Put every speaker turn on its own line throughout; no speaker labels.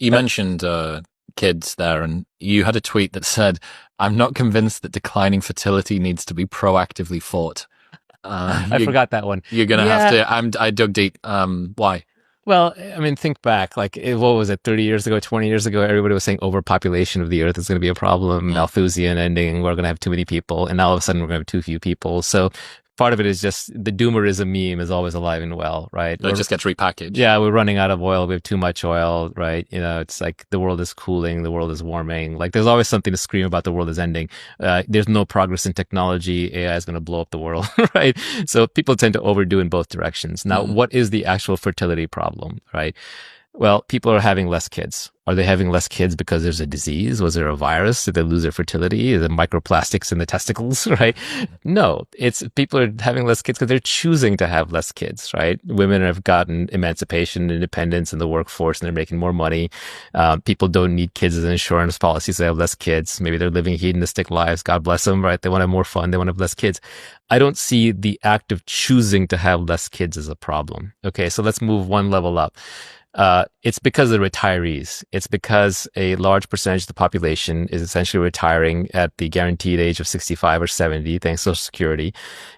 You mentioned kids there, and you had a tweet that said, "I'm not convinced that declining fertility needs to be proactively fought."
I forgot that one.
You're gonna have
Yeah.
to. I dug deep. Why?
Well, I mean, think back. Like, what was it? 30 years ago, 20 years ago, everybody was saying overpopulation of the earth is going to be a problem.
Mm.
Malthusian ending. We're going to have too many people, and now all of a sudden we're going to have too few people. So part of it is just the doomerism meme is always alive and well, right?
It just gets repackaged.
Yeah, we're running out of oil. We have too much oil, right? You know, it's like the world is cooling, the world is warming. Like there's always something to scream about the world is ending. There's no progress in technology. AI is going to blow up the world, right? So people tend to overdo in both directions. Now, what is the actual fertility problem, right? Well, people are having less kids. Are they having less kids because there's a disease? Was there a virus? Did they lose their fertility? Is it microplastics in the testicles, right? No, it's people are having less kids because they're choosing to have less kids, right? Women have gotten emancipation, independence in the workforce, and they're making more money. People don't need kids as an insurance policy, so they have less kids. Maybe they're living hedonistic lives. God bless them, right? They want to have more fun. They want to have less kids. I don't see the act of choosing to have less kids as a problem. Okay, so let's move one level up. It's because of the retirees. It's because a large percentage of the population is essentially retiring at the guaranteed age of 65 or 70, thanks to Social Security.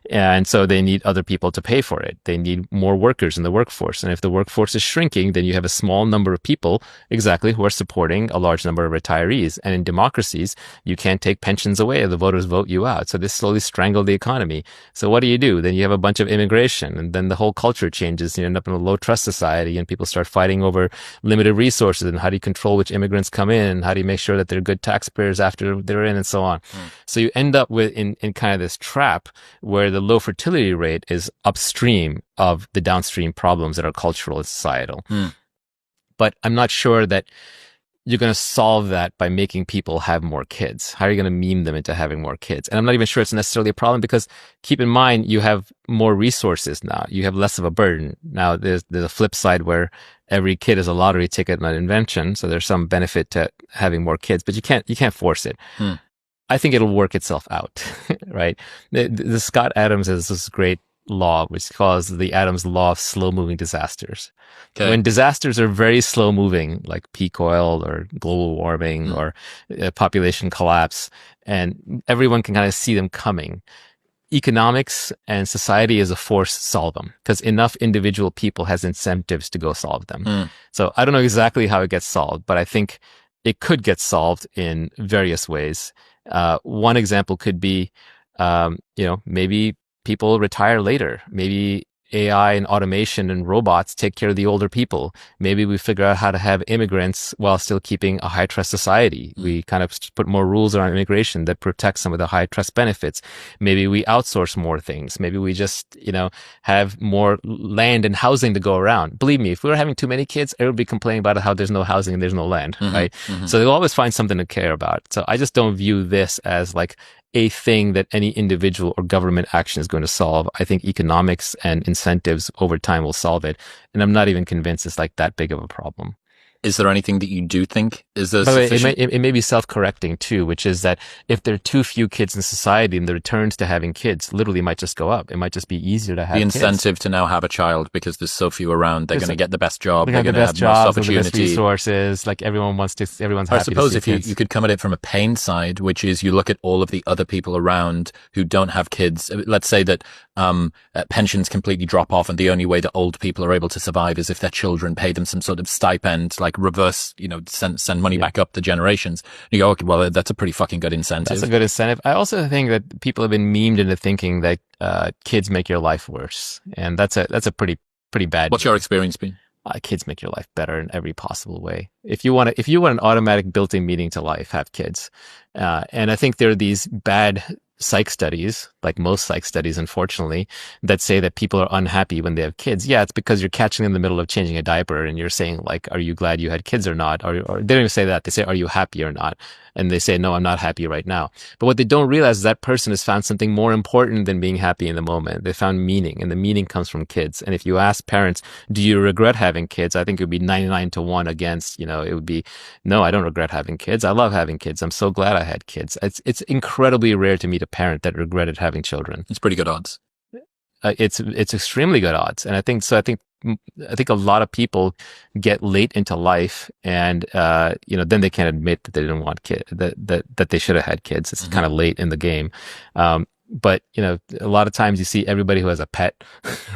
And so they need other people to pay for it. They need more workers in the workforce. And if the workforce is shrinking, then you have a small number of people exactly who are supporting a large number of retirees. And in democracies, you can't take pensions away. The voters vote you out. So this slowly strangled the economy. So what do? Then you have a bunch of immigration, and then the whole culture changes. You end up in a low trust society, and people start fighting over limited resources, and how do you control which immigrants come in, how do you make sure that they're good taxpayers after they're in, and so on. So you end up with in kind of this trap where the low fertility rate is upstream of the downstream problems that are cultural and societal. But I'm not sure that you're going to solve that by making people have more kids. How are you going to meme them into having more kids? And I'm not even sure it's necessarily a problem, because keep in mind, you have more resources now. You have less of a burden. Now, there's a flip side where every kid is a lottery ticket and an invention. So there's some benefit to having more kids, but you can't force it. I think it'll work itself out, right? The Scott Adams has this great law, which calls the Adams law of slow moving disasters. Okay. When disasters are very slow moving, like peak oil or global warming or population collapse, and everyone can kind of see them coming, economics and society as a force solve them, because enough individual people has incentives to go solve them. So I don't know exactly how it gets solved, but I think it could get solved in various ways. One example could be, maybe people retire later. Maybe AI and automation and robots take care of the older people. Maybe we figure out how to have immigrants while still keeping a high trust society. We kind of put more rules around immigration that protect some of the high trust benefits. Maybe we outsource more things. Maybe we just, have more land and housing to go around. Believe me, if we were having too many kids, everyone would be complaining about how there's no housing and there's no land, right? So they'll always find something to care about. So I just don't view this as like a thing that any individual or government action is going to solve. I think economics and incentives over time will solve it. And I'm not even convinced it's like that big of a problem.
Is there anything that you do think is there
sufficient? It may be self-correcting too, which is that if there are too few kids in society, and the returns to having kids literally might just go up. It might just be easier to have
the incentive to now have a child because there's so few around. They're going to get the best job.
They're going to have most opportunity. The best resources. Like everyone's happy.
I suppose if you could come at it from a pain side, which is you look at all of the other people around who don't have kids. Let's say that pensions completely drop off, and the only way that old people are able to survive is if their children pay them some sort of stipend, like reverse, send money back up the generations. And you go, okay, well, that's a pretty fucking good incentive.
That's a good incentive. I also think that people have been memed into thinking that kids make your life worse, and that's a pretty bad.
What's your experience been?
Kids make your life better in every possible way. If you want an automatic built-in meaning to life, have kids. And I think there are these bad psych studies, like most psych studies, unfortunately, that say that people are unhappy when they have kids. Yeah, it's because you're catching them in the middle of changing a diaper and you're saying, like, are you glad you had kids or not? Or they don't even say that. They say, are you happy or not? And they say, no, I'm not happy right now. But what they don't realize is that person has found something more important than being happy in the moment. They found meaning, and the meaning comes from kids. And if you ask parents, do you regret having kids? I think it would be 99-1 against, it would be, no, I don't regret having kids. I love having kids. I'm so glad I had kids. It's incredibly rare to meet a parent that regretted having children.
It's pretty good odds.
It's extremely good odds. And I think I think a lot of people get late into life, and then they can't admit that they didn't want that they should have had kids. It's kind of late in the game. But a lot of times you see everybody who has a pet,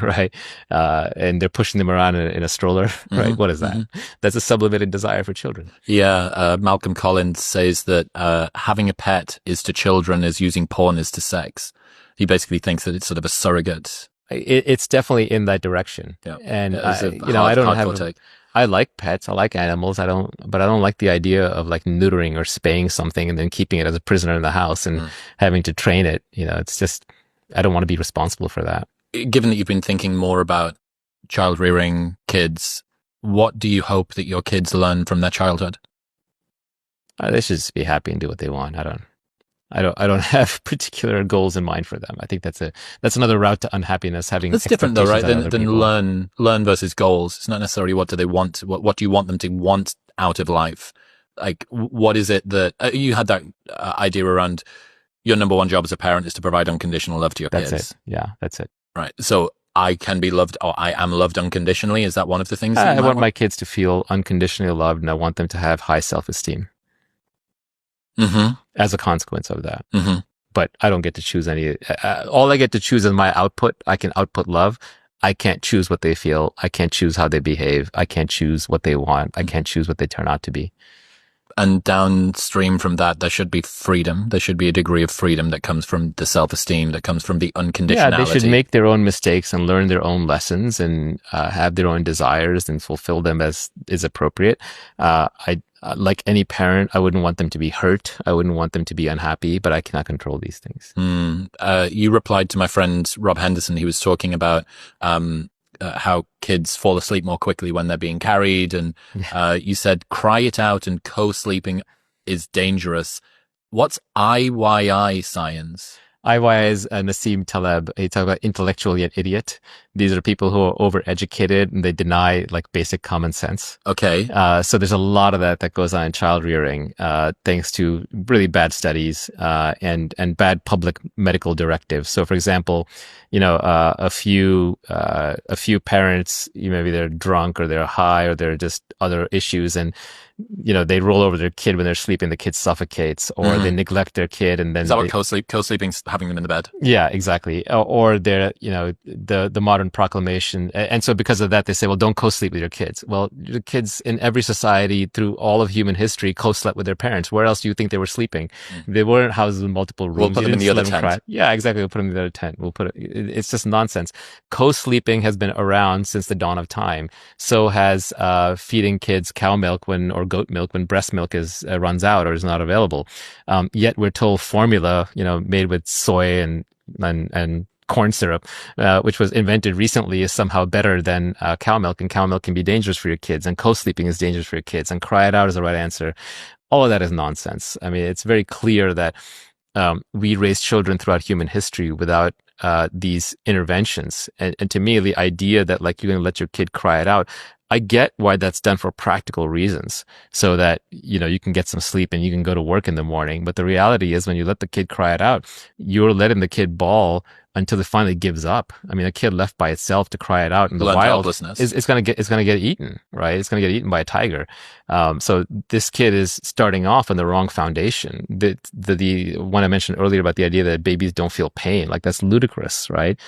right? And they're pushing them around in a stroller, right? What is that? That's a sublimated desire for children.
Yeah, Malcolm Collins says that having a pet is to children as using porn is to sex. He basically thinks that it's sort of a surrogate.
It's definitely in that direction.
Yeah.
And
I don't have.
I like pets. I like animals. But I don't like the idea of like neutering or spaying something and then keeping it as a prisoner in the house and having to train it. It's just, I don't want to be responsible for that.
Given that you've been thinking more about child rearing kids, what do you hope that your kids learn from their childhood?
They should just be happy and do what they want. I don't have particular goals in mind for them. I think that's another route to unhappiness. That's
different though, right? Than learn versus goals. It's not necessarily what do they want. What do you want them to want out of life? Like, what is it that you had that idea around? Your number one job as a parent is to provide unconditional love to your kids.
That's it. Yeah, that's it.
Right. So I can be loved, or I am loved unconditionally. Is that one of the things?
I want my kids to feel unconditionally loved, and I want them to have high self-esteem. As a consequence of that. But I don't get to choose any. All I get to choose is my output. I can output love. I can't choose what they feel. I can't choose how they behave. I can't choose what they want. I can't choose what they turn out to be.
And downstream from that, there should be freedom. There should be a degree of freedom that comes from the self-esteem, that comes from the unconditionality.
Yeah, they should make their own mistakes and learn their own lessons and have their own desires and fulfill them as is appropriate. Like any parent, I wouldn't want them to be hurt. I wouldn't want them to be unhappy, but I cannot control these things.
You replied to my friend Rob Henderson. He was talking about how kids fall asleep more quickly when they're being carried. And you said, cry it out and co-sleeping is dangerous. What's IYI science?
IYI is Nassim Taleb. He talks about intellectual yet idiot. These are people who are overeducated and they deny like basic common sense.
Okay.
So there's a lot of that goes on in child rearing, thanks to really bad studies, and bad public medical directives. So for example, a few parents, maybe they're drunk or they're high or they're just other issues, and they roll over their kid when they're sleeping, the kid suffocates, or they neglect their kid, and then
is that what co-sleeping's having them in the bed?
Yeah, exactly. Or they're the modern proclamation, and so because of that, they say, well, don't co-sleep with your kids. Well, the kids in every society through all of human history co-slept with their parents. Where else do you think they were sleeping? They weren't houses with multiple rooms.
We'll put them in the other tent.
Yeah, exactly. We'll put them in the other tent. It's just nonsense. Co-sleeping has been around since the dawn of time. So has feeding kids cow milk or goat milk when breast milk runs out or is not available. Yet we're told formula, made with soy and corn syrup, which was invented recently, is somehow better than cow milk, and cow milk can be dangerous for your kids, and co-sleeping is dangerous for your kids, and cry it out is the right answer. All of that is nonsense. I mean, it's very clear that we raise children throughout human history without these interventions. And to me, the idea that like you're going to let your kid cry it out, I get why that's done for practical reasons, so that, you can get some sleep and you can go to work in the morning. But the reality is when you let the kid cry it out, you're letting the kid bawl until it finally gives up. I mean, a kid left by itself to cry it out in the wild it's going to get eaten, right? It's going to get eaten by a tiger. So this kid is starting off on the wrong foundation. The one I mentioned earlier about the idea that babies don't feel pain, like that's ludicrous, right?